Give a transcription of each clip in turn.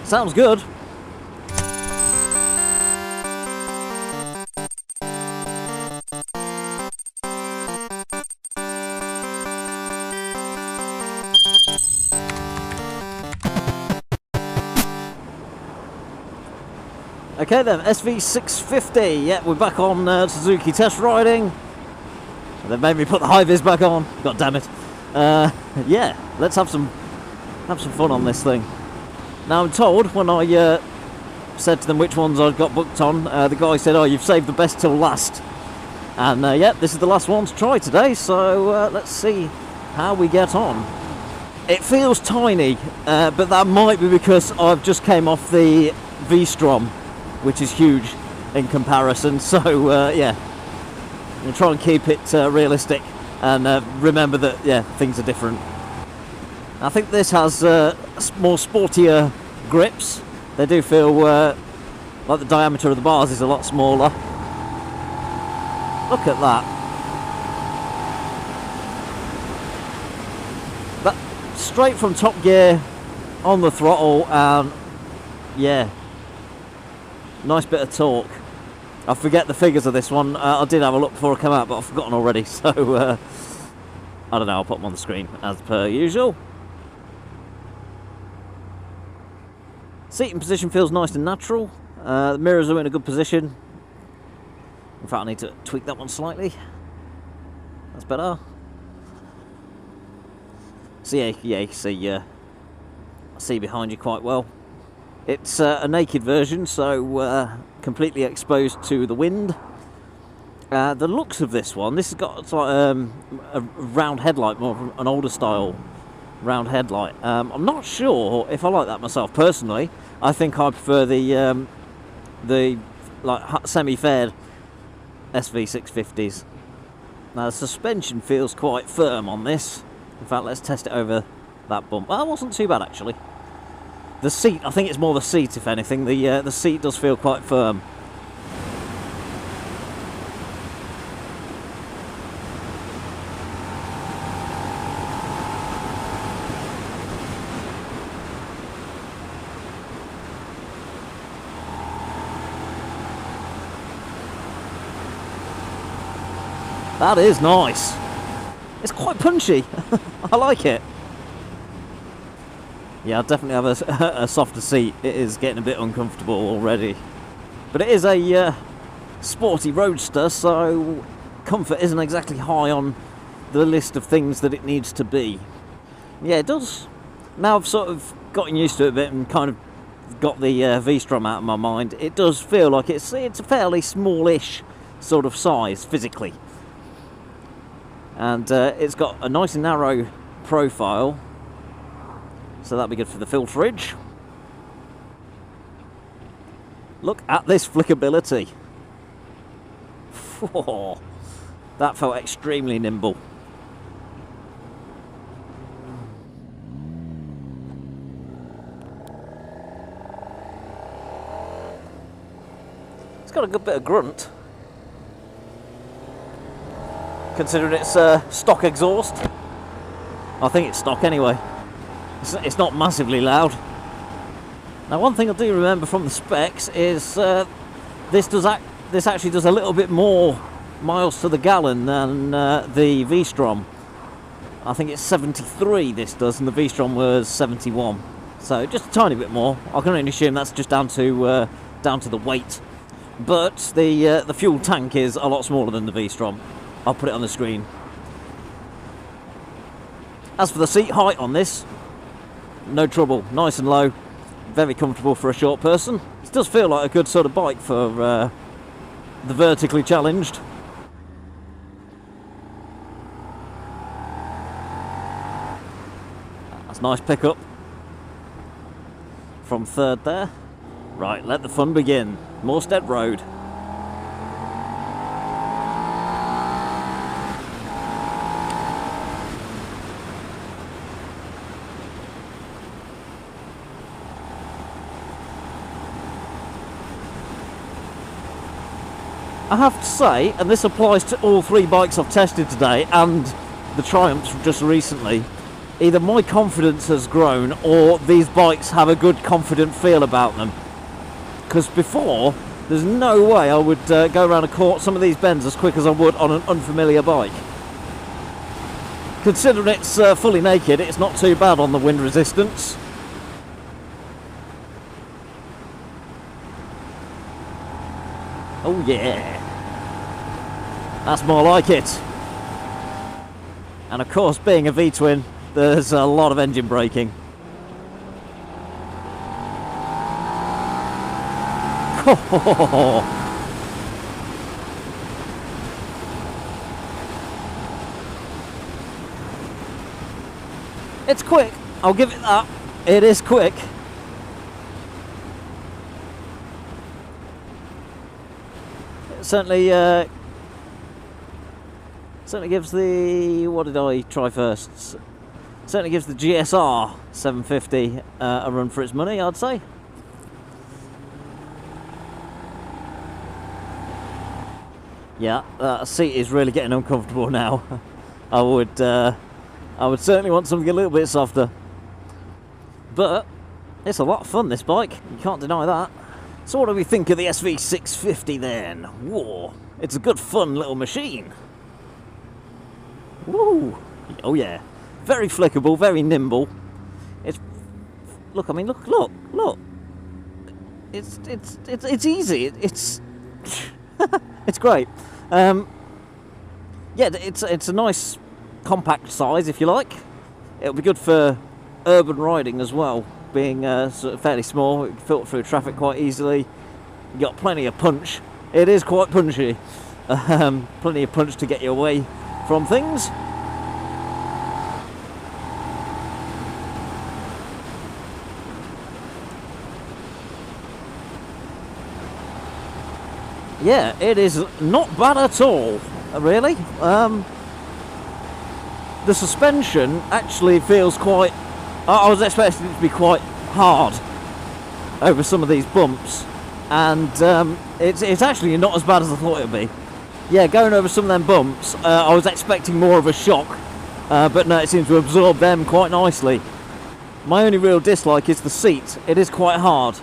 Sounds good. Okay then, SV650. Yeah, we're back on Suzuki test riding. They made me put the high vis back on. God damn it. Yeah, let's have some fun on this thing. Now I'm told when I said to them which ones I'd got booked on, the guy said, "Oh, you've saved the best till last." And yeah, this is the last one to try today. So let's see how we get on. It feels tiny, but that might be because I've just came off the V-Strom, which is huge in comparison. So yeah, I'm going to try and keep it realistic and remember that, yeah, things are different. I think this has more sportier grips. They do feel like the diameter of the bars is a lot smaller. Look at that. That straight from top gear on the throttle, and yeah, nice bit of torque. I forget the figures of this one. I did have a look before I came out, but I've forgotten already. So I don't know. I'll put them on the screen as per usual. Seating position feels nice and natural. The mirrors are in a good position. In fact, I need to tweak that one slightly. That's better. So yeah, you can see behind you quite well. It's a naked version, so completely exposed to the wind. The looks of this one, this has got like a round headlight, more of an older style round headlight. I'm not sure if I like that myself personally. I think I prefer the like semi-fared SV650s. Now the suspension feels quite firm on this. In fact, let's test it over that bump. Well, it wasn't too bad actually. The seat, I think it's more the seat if anything. The seat does feel quite firm. That is nice. It's quite punchy. I like it. Yeah, I definitely have a softer seat. It is getting a bit uncomfortable already. But it is a sporty roadster, so comfort isn't exactly high on the list of things that it needs to be. Yeah, it does. Now I've sort of gotten used to it a bit and kind of got the V-Strom out of my mind. It does feel like it's a fairly smallish sort of size physically. And it's got a nice and narrow profile, so that'll be good for the filterage. Look at this flickability. Oh, that felt extremely nimble. It's got a good bit of grunt, considering it's stock exhaust. I think it's stock anyway. It's not massively loud. Now, one thing I do remember from the specs is this actually does a little bit more miles to the gallon than the V-Strom. I think it's 73 this does, and the V-Strom was 71. So just a tiny bit more. I can only assume that's just down to the weight. But the fuel tank is a lot smaller than the V-Strom. I'll put it on the screen. As for the seat height on this, no trouble, nice and low, very comfortable for a short person. It does feel like a good sort of bike for the vertically challenged. That's a nice pickup from third there. Right, let the fun begin. More step road. I have to say, and this applies to all three bikes I've tested today and the Triumphs just recently, either my confidence has grown or these bikes have a good confident feel about them. Because before, there's no way I would go around some of these bends as quick as I would on an unfamiliar bike. Considering it's fully naked, it's not too bad on the wind resistance. Oh yeah, that's more like it. And of course, being a V-twin, there's a lot of engine braking. It's quick, I'll give it that. It is quick. It certainly gives the, what did I try first? Certainly gives the GSR 750 a run for its money, I'd say. Yeah, that seat is really getting uncomfortable now. I would certainly want something a little bit softer. But it's a lot of fun, this bike. You can't deny that. So what do we think of the SV650 then? Whoa, it's a good fun little machine. Woo! Oh yeah, very flickable, very nimble. It's look. I mean, look. It's easy. It's it's great. Yeah, it's a nice compact size, if you like. It'll be good for urban riding as well, being sort of fairly small. It can filter through traffic quite easily. You got plenty of punch. It is quite punchy. Plenty of punch to get you away from things. Yeah, it is not bad at all, really. The suspension actually feels quite... I was expecting it to be quite hard over some of these bumps, and it's actually not as bad as I thought it would be. Yeah, going over some of them bumps, I was expecting more of a shock, but no, it seems to absorb them quite nicely. My only real dislike is the seat. It is quite hard.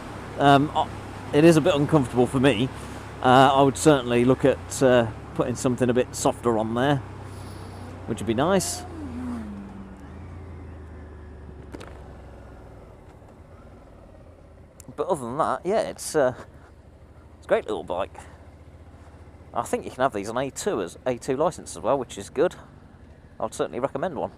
It is a bit uncomfortable for me. I would certainly look at putting something a bit softer on there, which would be nice. But other than that, yeah, it's a great little bike. I think you can have these on A2 license as well, which is good. I'd certainly recommend one.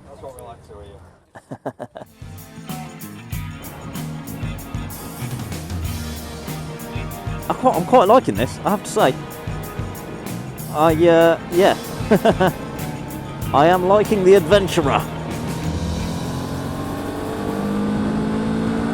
That's what we like to hear. I'm quite liking this, I have to say. Yeah. I am liking the Adventurer.